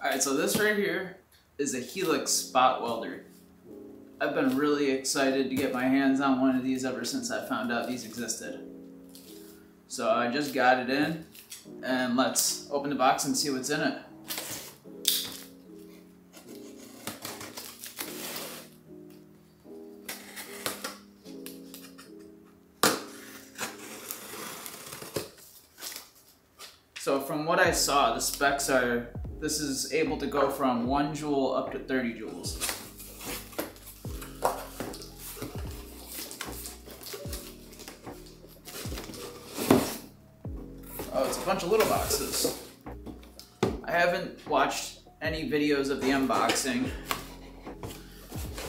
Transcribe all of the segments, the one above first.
Alright, so this right here is a Helix Spot Welder. I've been really excited to get my hands on one of these ever since I found out these existed. So I just got it in, and let's open the box and see what's in it. So from what I saw, the specs are, this is able to go from 1 joule up to 30 joules. Oh, it's a bunch of little boxes. I haven't watched any videos of the unboxing,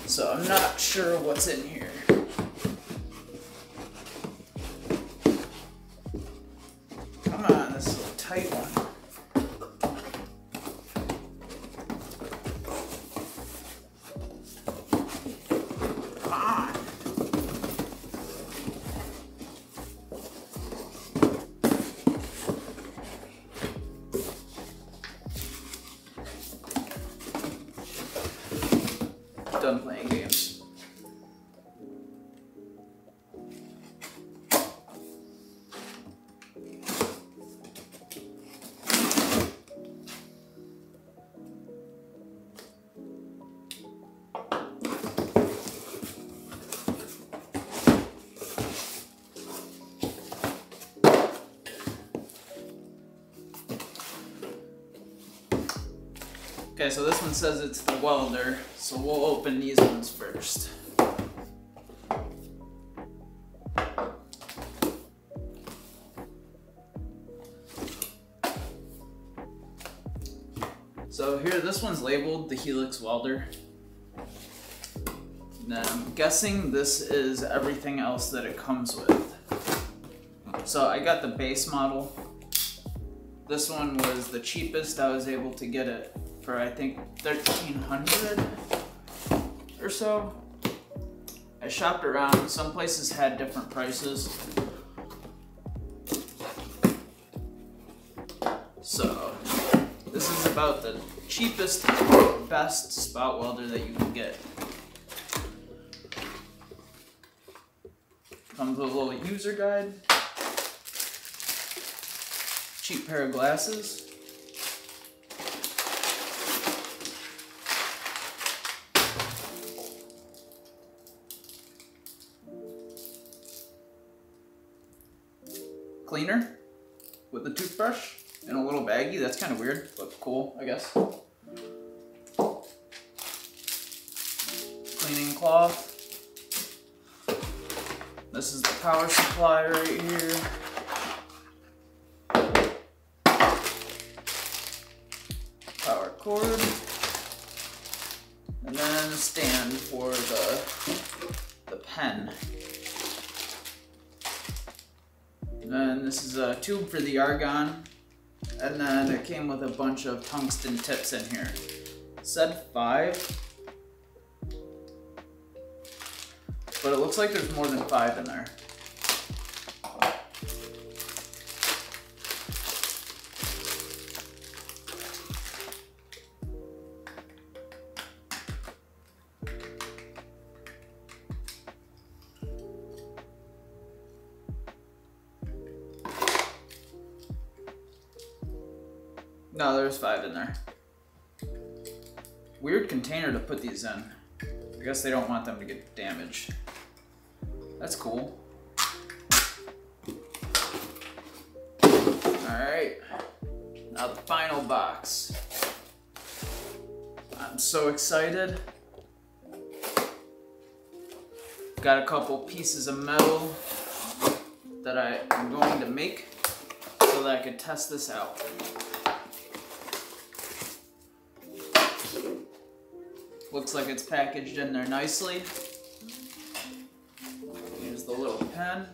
so I'm not sure what's in here. Come on, this is a tight one. Come on. Done playing games. Okay, so this one says it's the welder, so we'll open these ones first. So here, this one's labeled the Helix Welder. Now, I'm guessing this is everything else that it comes with. So I got the base model. This one was the cheapest. I was able to get it for, I think, $1,300 or so. I shopped around. Some places had different prices. So this is about the cheapest, best spot welder that you can get. Comes with a little user guide. Cheap pair of glasses. Cleaner with a toothbrush and a little baggie. That's kind of weird, but cool, I guess. Cleaning cloth. This is the power supply right here. Power cord. And then a stand for the pen. And this is a tube for the argon, and then it came with a bunch of tungsten tips in here. It said 5, but it looks like there's more than 5 in there. No, there's 5 in there. Weird container to put these in. I guess they don't want them to get damaged. That's cool. Alright, now the final box. I'm so excited. Got a couple pieces of metal that I am going to make so that I can test this out. Looks like it's packaged in there nicely. Here's the little pen.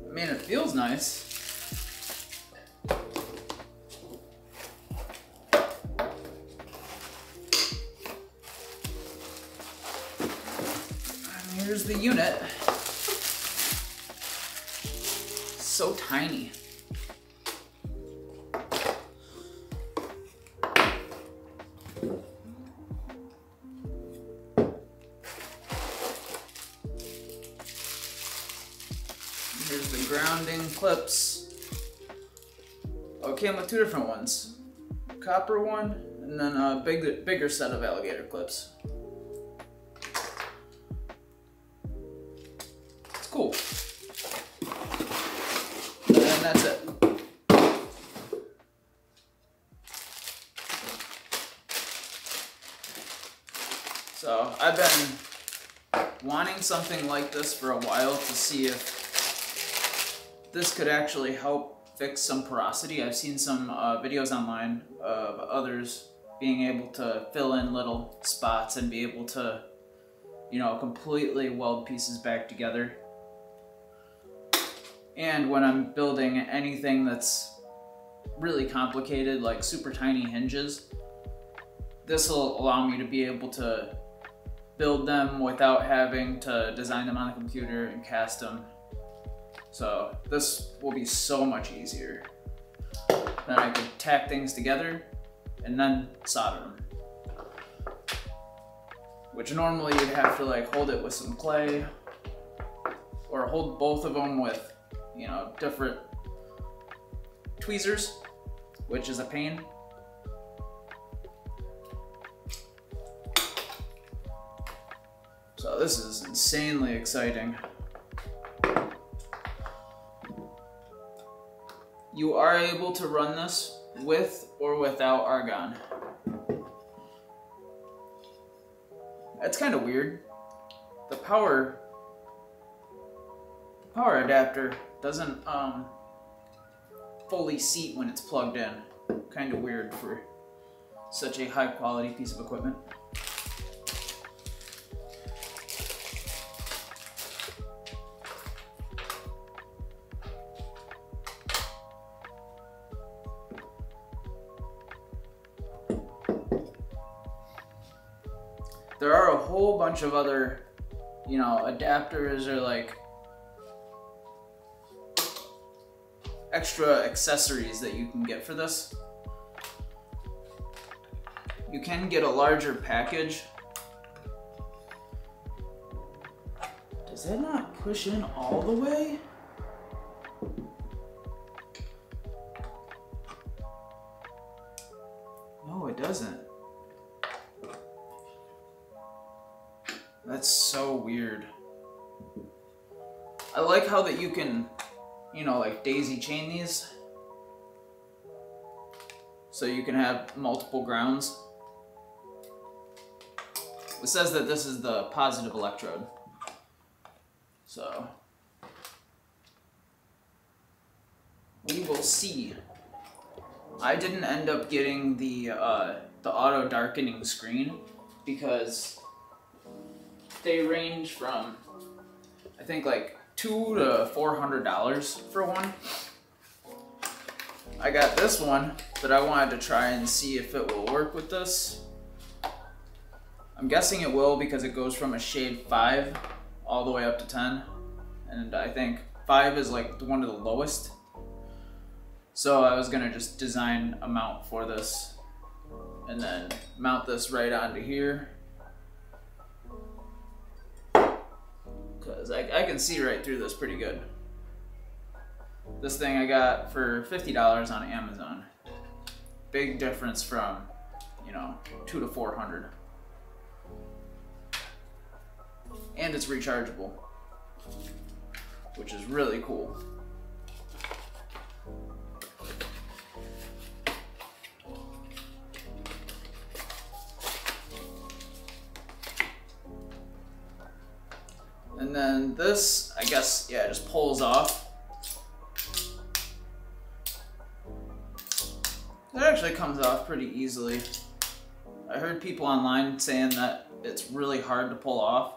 I mean, it feels nice. here's the unit. So tiny. Here's the grounding clips. Oh, it came with two different ones. Copper one, and then a bigger set of alligator clips. It's cool. And that's it. So I've been wanting something like this for a while to see if this could actually help fix some porosity. I've seen some videos online of others being able to fill in little spots and be able to, you know, completely weld pieces back together. And when I'm building anything that's really complicated, like super tiny hinges, this will allow me to be able to build them without having to design them on the computer and cast them. So this will be so much easier. Then I could tack things together and then solder them. Which normally you'd have to like hold it with some clay or hold both of them with, you know, different tweezers, which is a pain. So this is insanely exciting. You are able to run this with or without argon. That's kind of weird. The power adapter doesn't fully seat when it's plugged in. Kind of weird for such a high quality piece of equipment. There are a whole bunch of other, you know, adapters or like extra accessories that you can get for this. You can get a larger package. Does that not push in all the way? No, it doesn't. That's so weird. I like how that you can, you know, like daisy chain these. So you can have multiple grounds. It says that this is the positive electrode. So we will see. I didn't end up getting the auto darkening screen because they range from, I think, like $200 to $400 for one. I got this one that I wanted to try and see if it will work with this. I'm guessing it will because it goes from a shade 5 all the way up to 10. And I think 5 is like one of the lowest. So I was gonna just design a mount for this and then mount this right onto here. Because I can see right through this pretty good. This thing I got for $50 on Amazon. Big difference from, you know, $200 to $400. And it's rechargeable, which is really cool. And then this, I guess, yeah, just pulls off. It actually comes off pretty easily. I heard people online saying that it's really hard to pull off.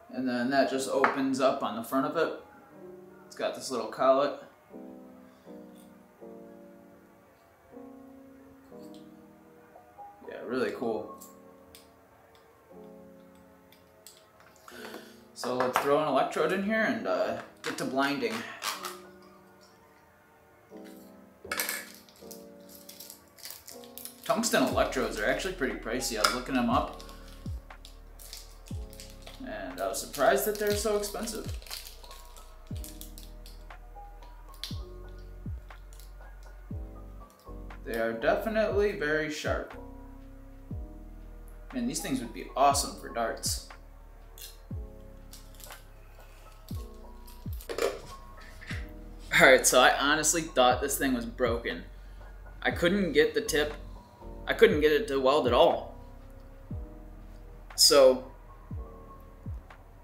And then that just opens up on the front of it. It's got this little collet. Yeah, really cool. So let's throw an electrode in here and get to blinding. Tungsten electrodes are actually pretty pricey. I was looking them up, and I was surprised that they're so expensive. They are definitely very sharp. Man, these things would be awesome for darts. Alright, so I honestly thought this thing was broken. I couldn't get the tip, I couldn't get it to weld at all. So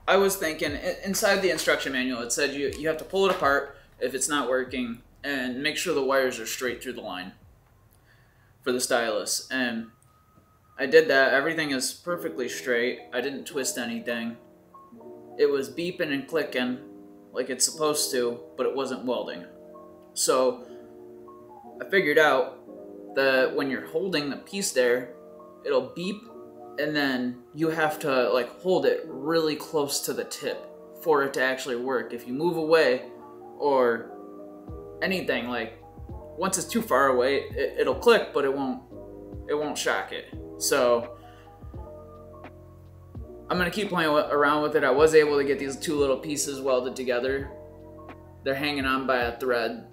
I was thinking, inside the instruction manual it said you have to pull it apart if it's not working and make sure the wires are straight through the line for the stylus. And I did that. Everything is perfectly straight. I didn't twist anything. It was beeping and clicking like it's supposed to, but it wasn't welding. So I figured out that when you're holding the piece there, it'll beep, and then you have to like hold it really close to the tip for it to actually work. If you move away or anything, like once it's too far away, it'll click, but it won't shock it. So I'm gonna keep playing around with it. I was able to get these two little pieces welded together. They're hanging on by a thread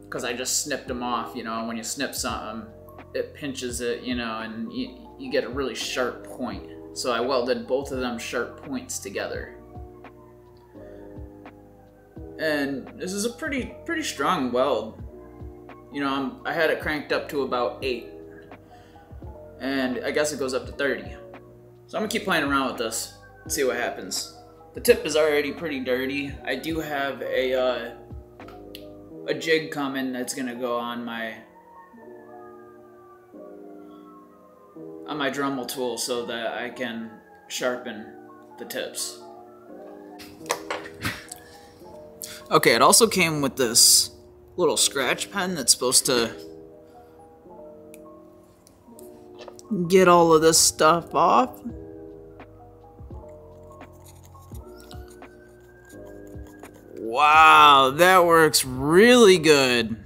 because I just snipped them off. You know, and when you snip something, it pinches it, you know, and you get a really sharp point. So I welded both of them sharp points together. And this is a pretty strong weld. You know, I had it cranked up to about 8. And I guess it goes up to 30. So I'm gonna keep playing around with this and see what happens. The tip is already pretty dirty. I do have a jig coming that's gonna go on my Dremel tool so that I can sharpen the tips. Okay, it also came with this little scratch pen that's supposed to get all of this stuff off. Wow, that works really good.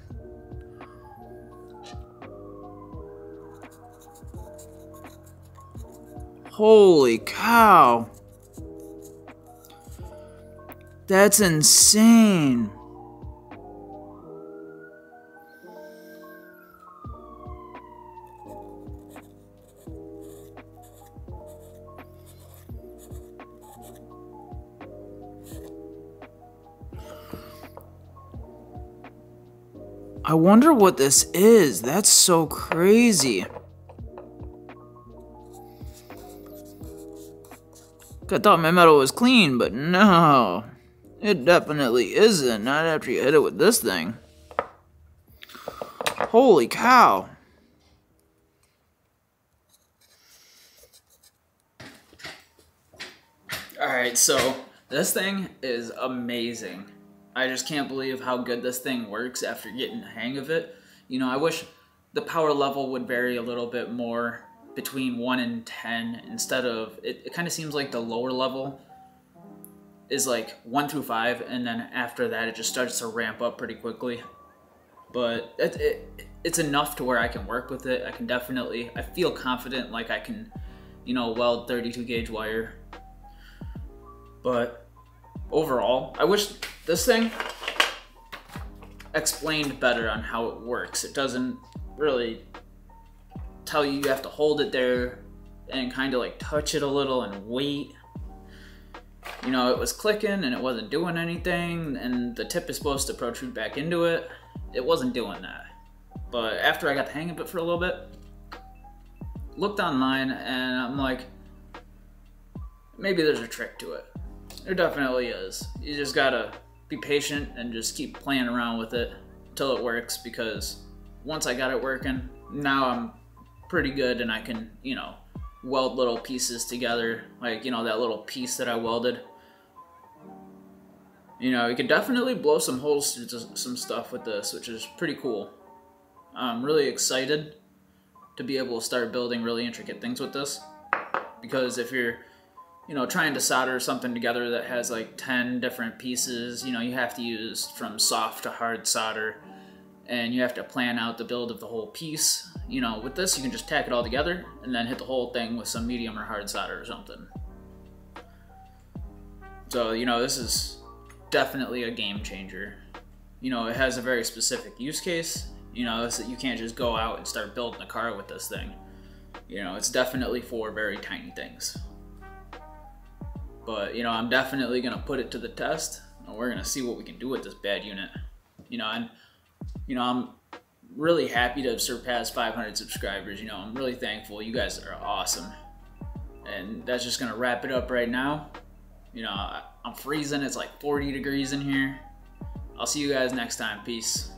Holy cow. That's insane. I wonder what this is. That's so crazy. I thought my metal was clean, but no. It definitely isn't. Not after you hit it with this thing. Holy cow. Alright, so this thing is amazing. I just can't believe how good this thing works after getting the hang of it. You know, I wish the power level would vary a little bit more between 1 and 10 instead of, it kind of seems like the lower level is like 1 through 5, and then after that it just starts to ramp up pretty quickly. But it's enough to where I can work with it. I can definitely, I feel confident like I can, you know, weld 32 gauge wire. But overall, I wish this thing explained better on how it works. It doesn't really tell you you have to hold it there and kind of like touch it a little and wait. You know, it was clicking and it wasn't doing anything, and the tip is supposed to protrude back into it. It wasn't doing that. But after I got the hang of it for a little bit, looked online and I'm like, maybe there's a trick to it. There definitely is. You just gotta be patient and just keep playing around with it until it works, because once I got it working, now I'm pretty good and I can, you know, weld little pieces together. Like, you know, that little piece that I welded. You know, you can definitely blow some holes through some stuff with this, which is pretty cool. I'm really excited to be able to start building really intricate things with this, because if you're you know, trying to solder something together that has like 10 different pieces, you know, you have to use from soft to hard solder, and you have to plan out the build of the whole piece. You know, with this, you can just tack it all together and then hit the whole thing with some medium or hard solder or something. So, you know, this is definitely a game changer. You know, it has a very specific use case. You know, it's that you can't just go out and start building a car with this thing. You know, it's definitely for very tiny things. But, you know, I'm definitely gonna put it to the test, and we're gonna see what we can do with this bad unit. You know, and, you know, I'm really happy to have surpassed 500 subscribers. You know, I'm really thankful. You guys are awesome. And that's just gonna wrap it up right now. You know, I'm freezing. It's like 40 degrees in here. I'll see you guys next time. Peace.